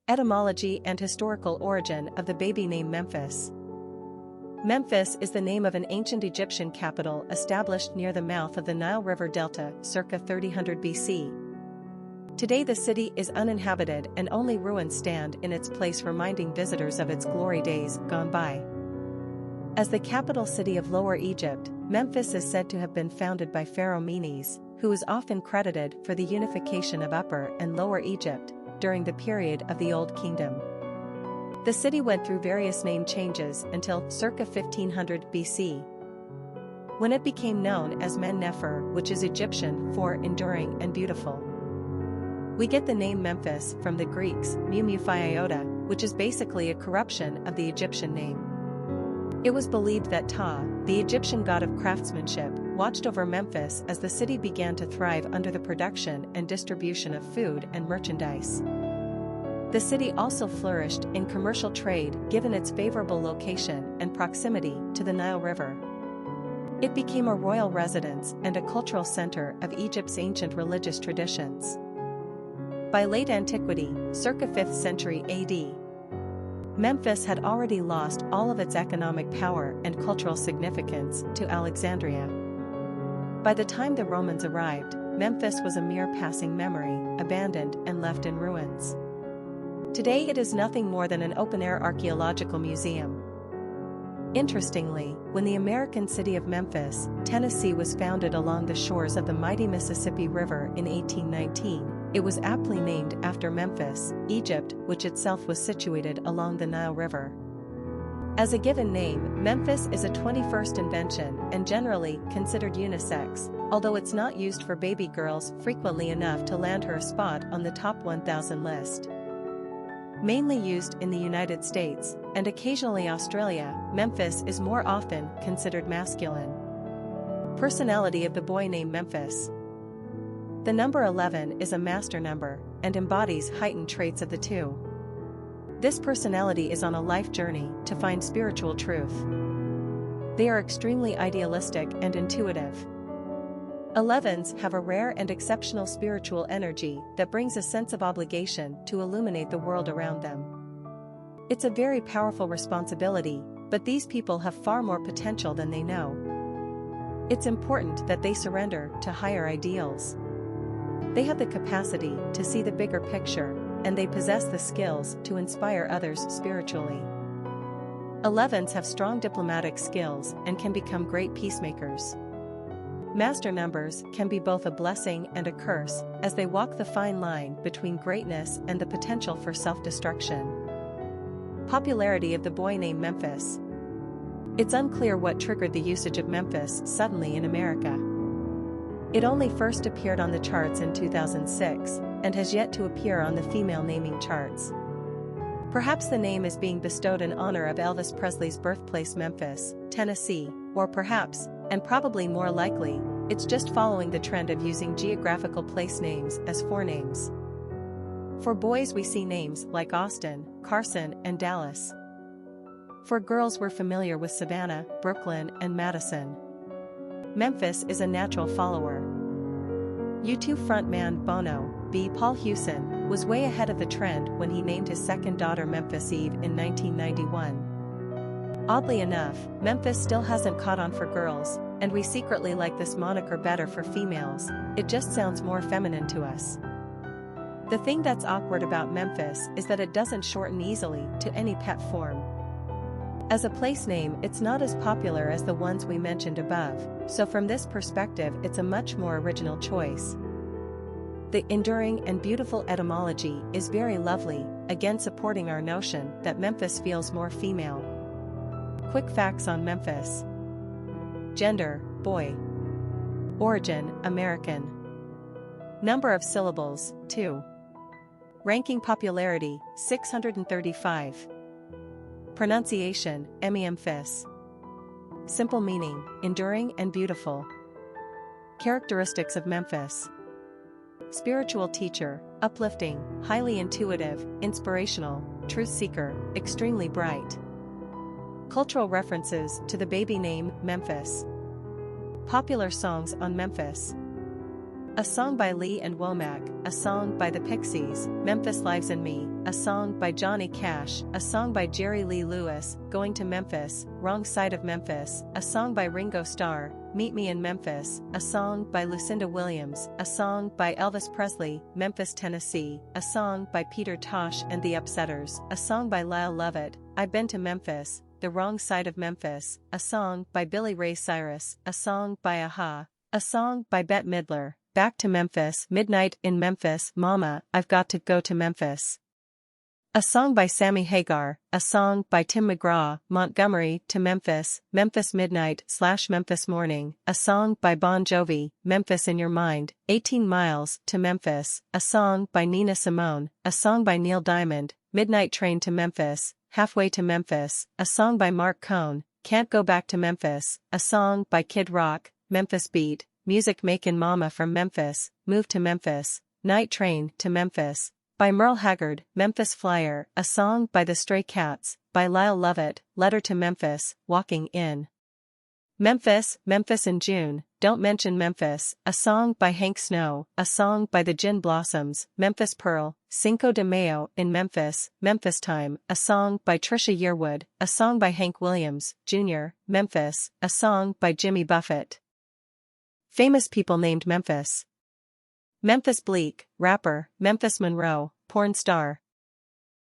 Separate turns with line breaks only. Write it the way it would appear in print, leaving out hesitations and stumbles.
Etymology and historical origin of the baby name Memphis. Memphis is the name of an ancient Egyptian capital established near the mouth of the Nile River Delta circa 3000 BC. Today the city is uninhabited and only ruins stand in its place, reminding visitors of its glory days gone by. As the capital city of Lower Egypt, Memphis is said to have been founded by Pharaoh Menes, who is often credited for the unification of Upper and Lower Egypt during the period of the Old Kingdom. The city went through various name changes until circa 1500 BC, when it became known as Men-nefer, which is Egyptian for enduring and beautiful. We get the name Memphis from the Greeks mu-mu-phi-iota, which is basically a corruption of the Egyptian name. It was believed that Ptah, the Egyptian god of craftsmanship, watched over Memphis as the city began to thrive under the production and distribution of food and merchandise. The city also flourished in commercial trade given its favorable location and proximity to the Nile River. It became a royal residence and a cultural center of Egypt's ancient religious traditions. By late antiquity, circa 5th century AD, Memphis had already lost all of its economic power and cultural significance to Alexandria. By the time the Romans arrived, Memphis was a mere passing memory, abandoned and left in ruins. Today it is nothing more than an open-air archaeological museum. Interestingly, when the American city of Memphis, Tennessee was founded along the shores of the mighty Mississippi River in 1819, it was aptly named after Memphis, Egypt, which itself was situated along the Nile River. As a given name, Memphis is a 21st invention and generally considered unisex, although it's not used for baby girls frequently enough to land her a spot on the top 1,000 list. Mainly used in the United States, and occasionally Australia, Memphis is more often considered masculine. Personality of the boy named Memphis. The number 11 is a master number, and embodies heightened traits of the two. This personality is on a life journey to find spiritual truth. They are extremely idealistic and intuitive. 11s have a rare and exceptional spiritual energy that brings a sense of obligation to illuminate the world around them. It's a very powerful responsibility, but these people have far more potential than they know. It's important that they surrender to higher ideals. They have the capacity to see the bigger picture, and they possess the skills to inspire others spiritually. 11s have strong diplomatic skills and can become great peacemakers. Master numbers can be both a blessing and a curse, as they walk the fine line between greatness and the potential for self-destruction. Popularity of the boy named Memphis. It's unclear what triggered the usage of Memphis suddenly in America. It only first appeared on the charts in 2006, and has yet to appear on the female naming charts. Perhaps the name is being bestowed in honor of Elvis Presley's birthplace, Memphis, Tennessee, or perhaps, and probably more likely, it's just following the trend of using geographical place names as forenames. For boys we see names like Austin, Carson, and Dallas. For girls we're familiar with Savannah, Brooklyn, and Madison. Memphis is a natural follower. U2 frontman Bono, B. Paul Hewson, was way ahead of the trend when he named his second daughter Memphis Eve in 1991. Oddly enough, Memphis still hasn't caught on for girls, and we secretly like this moniker better for females. It just sounds more feminine to us. The thing that's awkward about Memphis is that it doesn't shorten easily to any pet form. As a place name, it's not as popular as the ones we mentioned above, so from this perspective it's a much more original choice. The enduring and beautiful etymology is very lovely, again supporting our notion that Memphis feels more female. Quick facts on Memphis. Gender, boy. Origin, American. Number of syllables, 2. Ranking popularity, 635. Pronunciation, Memphis. Simple meaning, enduring and beautiful. Characteristics of Memphis. Spiritual teacher, uplifting, highly intuitive, inspirational, truth seeker, extremely bright. Cultural references to the baby name, Memphis. Popular songs on Memphis. A song by Lee and Womack, a song by the Pixies, Memphis Lives in Me, a song by Johnny Cash, a song by Jerry Lee Lewis, Going to Memphis, Wrong Side of Memphis, a song by Ringo Starr, Meet Me in Memphis, a song by Lucinda Williams, a song by Elvis Presley, Memphis, Tennessee, a song by Peter Tosh and the Upsetters, a song by Lyle Lovett, I've Been to Memphis, The Wrong Side of Memphis, a song by Billy Ray Cyrus, a song by Aha, a song by Bette Midler, Back to Memphis, Midnight in Memphis, Mama, I've Got to Go to Memphis. A song by Sammy Hagar, a song by Tim McGraw, Montgomery to Memphis, Memphis Midnight/Memphis Morning, a song by Bon Jovi, Memphis in Your Mind, 18 Miles to Memphis, a song by Nina Simone, a song by Neil Diamond, Midnight Train to Memphis, Halfway to Memphis, a song by Mark Cohn, Can't Go Back to Memphis, a song by Kid Rock, Memphis Beat, Music Makin' Mama from Memphis, Move to Memphis, Night Train to Memphis, by Merle Haggard, Memphis Flyer, a song by the Stray Cats, by Lyle Lovett, Letter to Memphis, Walking in Memphis, Memphis in June, Don't Mention Memphis, a song by Hank Snow, a song by the Gin Blossoms, Memphis Pearl, Cinco de Mayo in Memphis, Memphis Time, a song by Trisha Yearwood, a song by Hank Williams, Jr., Memphis, a song by Jimmy Buffett. Famous people named Memphis. Memphis Bleak, rapper, Memphis Monroe, porn star,